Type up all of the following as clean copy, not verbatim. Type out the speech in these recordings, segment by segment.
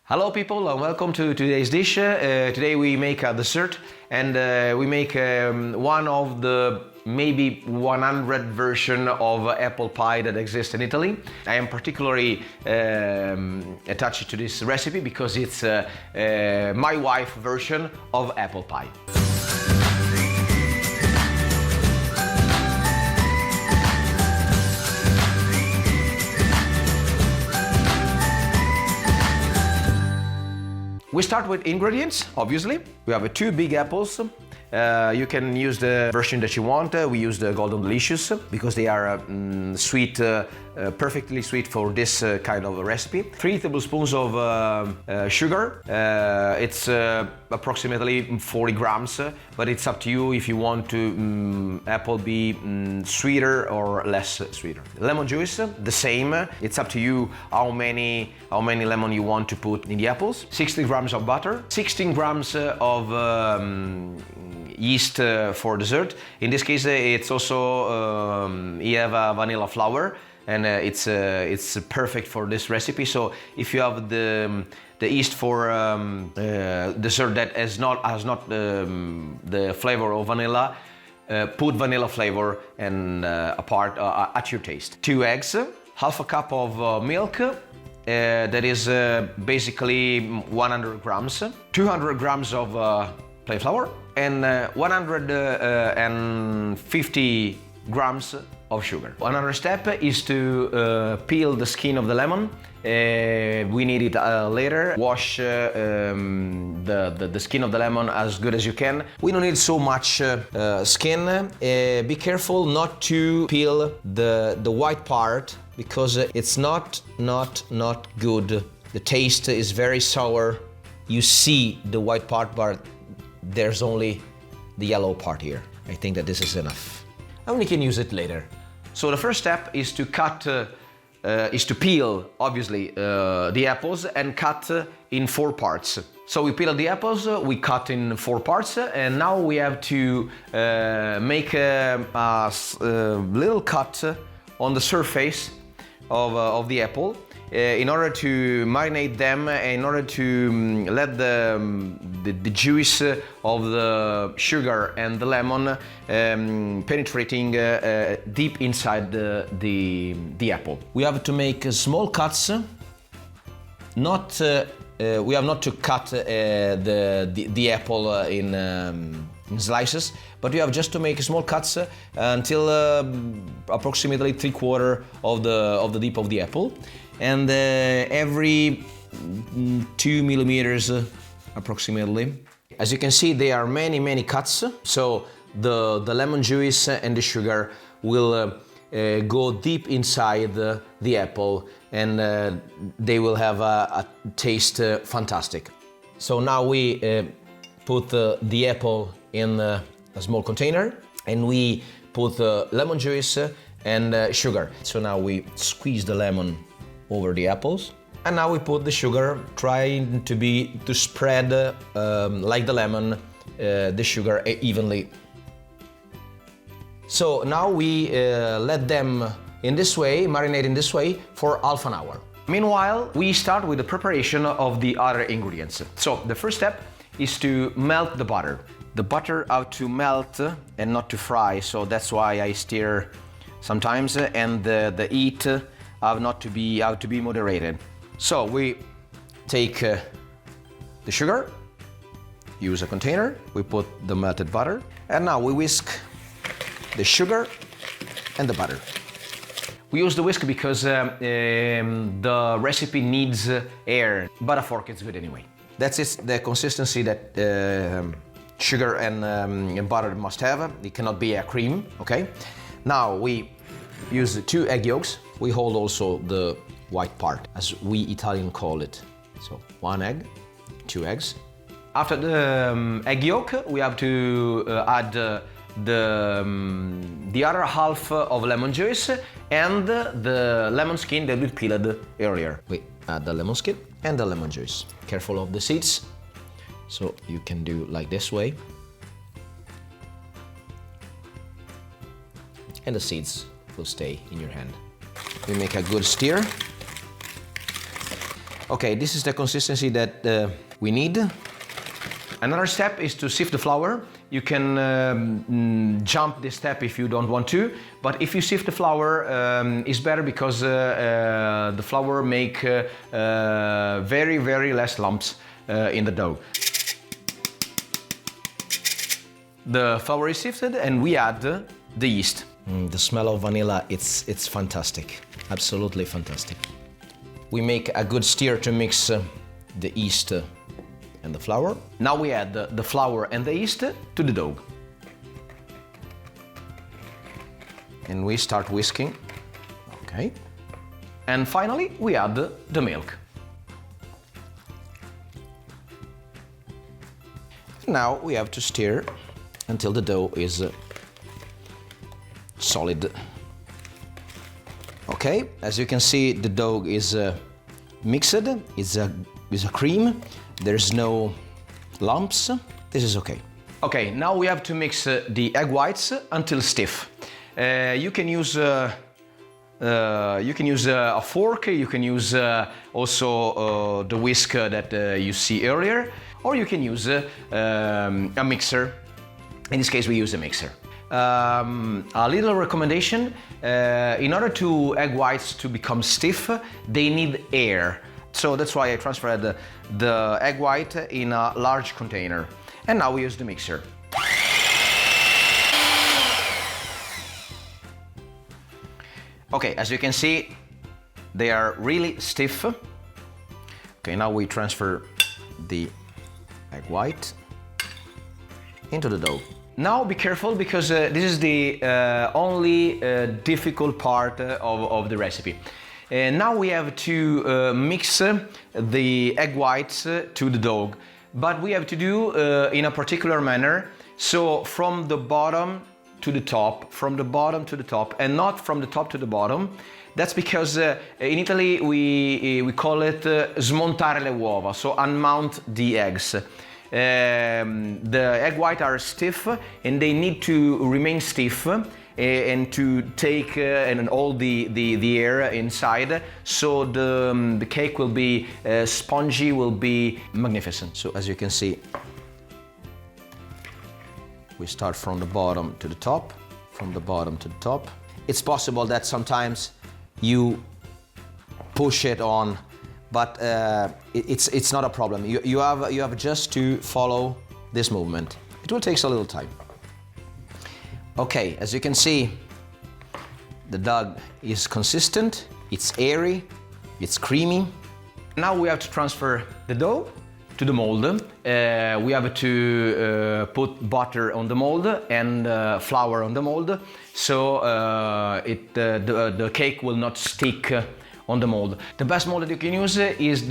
Hello people and welcome to today's dish. Today we make a dessert and we make one of the maybe 100 version of apple pie that exists in Italy. I am particularly attached to this recipe because it's my wife's version of apple pie. We start with ingredients, obviously. We have two big apples. You can use the version that you want. We use the Golden Delicious because they are sweet, perfectly sweet for this kind of a recipe. 3 tablespoons of sugar. It's approximately 40 grams, but it's up to you if you want to apple be sweeter or less sweeter. Lemon juice, the same. It's up to you how many lemon you want to put in the apples. 60 grams of butter, 16 grams of yeast for dessert. In this case, it's also you have a vanilla flour, and it's perfect for this recipe. So if you have the yeast for dessert that has not the flavor of vanilla, put vanilla flavor and apart at your taste. 2 eggs, half a cup of milk. That is basically 100 grams, 200 grams of plain flour, and 150 grams of sugar. Another step is to peel the skin of the lemon. We need it later. Wash the skin of the lemon as good as you can. We don't need so much skin. Be careful not to peel the white part because it's not good. The taste is very sour. You see the white part, but there's only the yellow part here. I think that this is enough. And we can use it later. So the first step is to peel, obviously, the apples and cut in 4 parts. So we peel the apples, we cut in 4 parts, and now we have to make a little cut on the surface of the apple in order to marinate them, in order to let the juice of the sugar and the lemon penetrating deep inside the apple. We have to make small cuts. We have not to cut the apple in slices, but we have just to make small cuts until approximately 3/4 of the deep of the apple, and every 2 millimeters approximately. As you can see, there are many cuts, so the lemon juice and the sugar will go deep inside the apple, and they will have a taste fantastic. So now we put the apple in a small container, and we put lemon juice and sugar. So now we squeeze the lemon over the apples, and now we put the sugar, trying to spread like the lemon the sugar evenly. So now we let them marinate in this way for half an hour. Meanwhile, we start with the preparation of the other ingredients. So the first step is to melt the butter. The butter have to melt and not to fry, so that's why I stir sometimes, and the heat have to be moderated. So we take the sugar, use a container, we put the melted butter, and now we whisk the sugar and the butter. We use the whisk because the recipe needs air, but a fork is good anyway. That's the consistency that sugar and butter must have. It cannot be a cream, okay? Now we use the 2 egg yolks. We hold also the white part, as we Italian call it. So 1 egg, 2 eggs. After the egg yolk, we have to add the other half of lemon juice and the lemon skin that we peeled earlier. We add the lemon skin and the lemon juice. Careful of the seeds, so you can do like this way. And the seeds will stay in your hand. We make a good stir. Okay, this is the consistency that we need. Another step is to sift the flour. You can jump this step if you don't want to, but if you sift the flour, it's better because the flour make very, very less lumps in the dough. The flour is sifted and we add the yeast. The smell of vanilla, it's fantastic, absolutely fantastic. We make a good stir to mix the yeast and the flour. Now we add the flour and the yeast to the dough. And we start whisking. Okay. And finally we add the milk. Now we have to stir until the dough is solid. Okay, as you can see, the dough is mixed, it's a cream, there's no lumps, this is okay. Okay, now we have to mix the egg whites until stiff. You can use a fork, you can use also the whisk that you see earlier, or you can use a mixer. In this case we use a mixer. A little recommendation, in order to egg whites to become stiff, they need air. So that's why I transferred the egg white in a large container. And now we use the mixer. Okay, as you can see, they are really stiff. Okay, now we transfer the egg white into the dough. Now be careful because this is the only difficult part of the recipe. Now we have to mix the egg whites to the dough, but we have to do in a particular manner. So from the bottom to the top, from the bottom to the top, and not from the top to the bottom. That's because in Italy we call it smontare le uova, so unmount the eggs. The egg whites are stiff and they need to remain stiff and to take and all the air inside, so the cake will be spongy, will be magnificent. So as you can see, we start from the bottom to the top, from the bottom to the top. It's possible that sometimes you push it on, but it's not a problem. You have just to follow this movement. It will take a little time. Okay, as you can see, the dough is consistent, it's airy, it's creamy. Now we have to transfer the dough to the mold. We have to put butter on the mold and flour on the mold, so the cake will not stick on the mold. The best mold that you can use is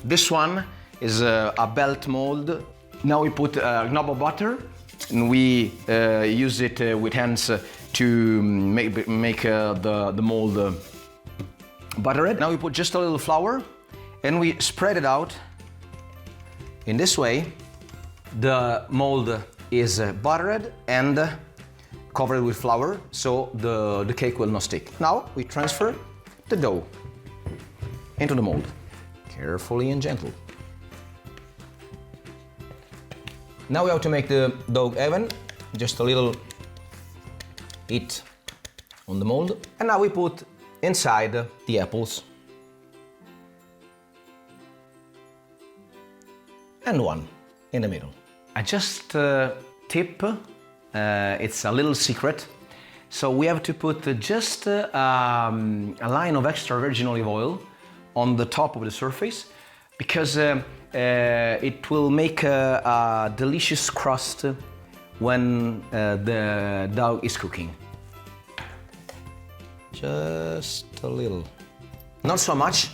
this one, is a belt mold. Now we put a knob of butter and we use it with hands to make the mold buttered. Now we put just a little flour and we spread it out in this way. The mold is buttered and covered with flour, so the cake will not stick. Now we transfer the dough into the mold, carefully and gentle. Now we have to make the dough even, just a little heat on the mold. And now we put inside the apples. And one in the middle. I just tip, it's a little secret. So we have to put just a line of extra virgin olive oil on the top of the surface, because it will make a delicious crust when the dough is cooking. Just a little. Not so much.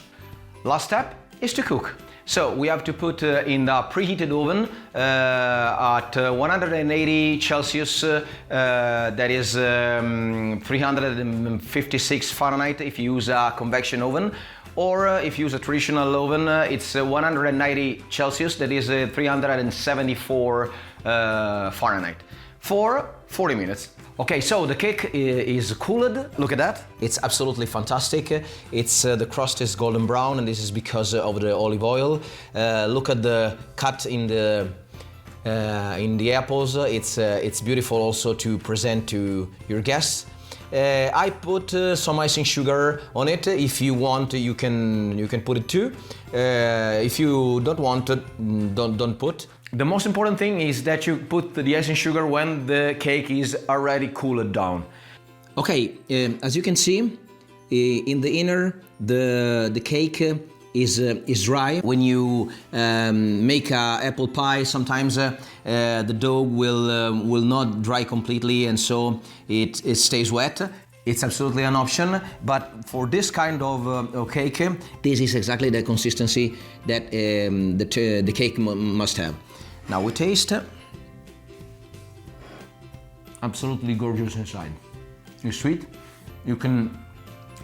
Last step is to cook. So we have to put in the preheated oven at 180 Celsius, that is 356 Fahrenheit if you use a convection oven, or if you use a traditional oven, it's 190 Celsius, that is 374 Fahrenheit. for 40 minutes. Okay, so the cake is cooled. Look at that. It's absolutely fantastic. It's the crust is golden brown, and this is because of the olive oil. Look at the cut in the apples. It's beautiful also to present to your guests. I put some icing sugar on it. If you want, you can put it too. If you don't want it, don't put. The most important thing is that you put the icing sugar when the cake is already cooled down. Okay, as you can see, in the inner the cake is dry. When you make a apple pie, sometimes the dough will not dry completely, and so it stays wet. It's absolutely an option, but for this kind of cake, this is exactly the consistency that the cake must have. Now we taste. Absolutely gorgeous inside. It's sweet. You can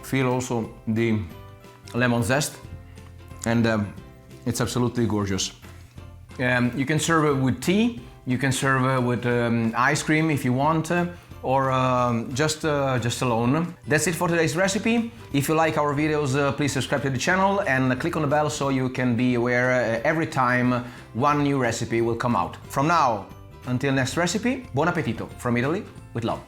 feel also the lemon zest, and it's absolutely gorgeous. You can serve it with tea. You can serve it with ice cream if you want, or just alone. That's it for today's recipe. If you like our videos, please subscribe to the channel and click on the bell so you can be aware every time one new recipe will come out. From now until next recipe, buon appetito from Italy with love.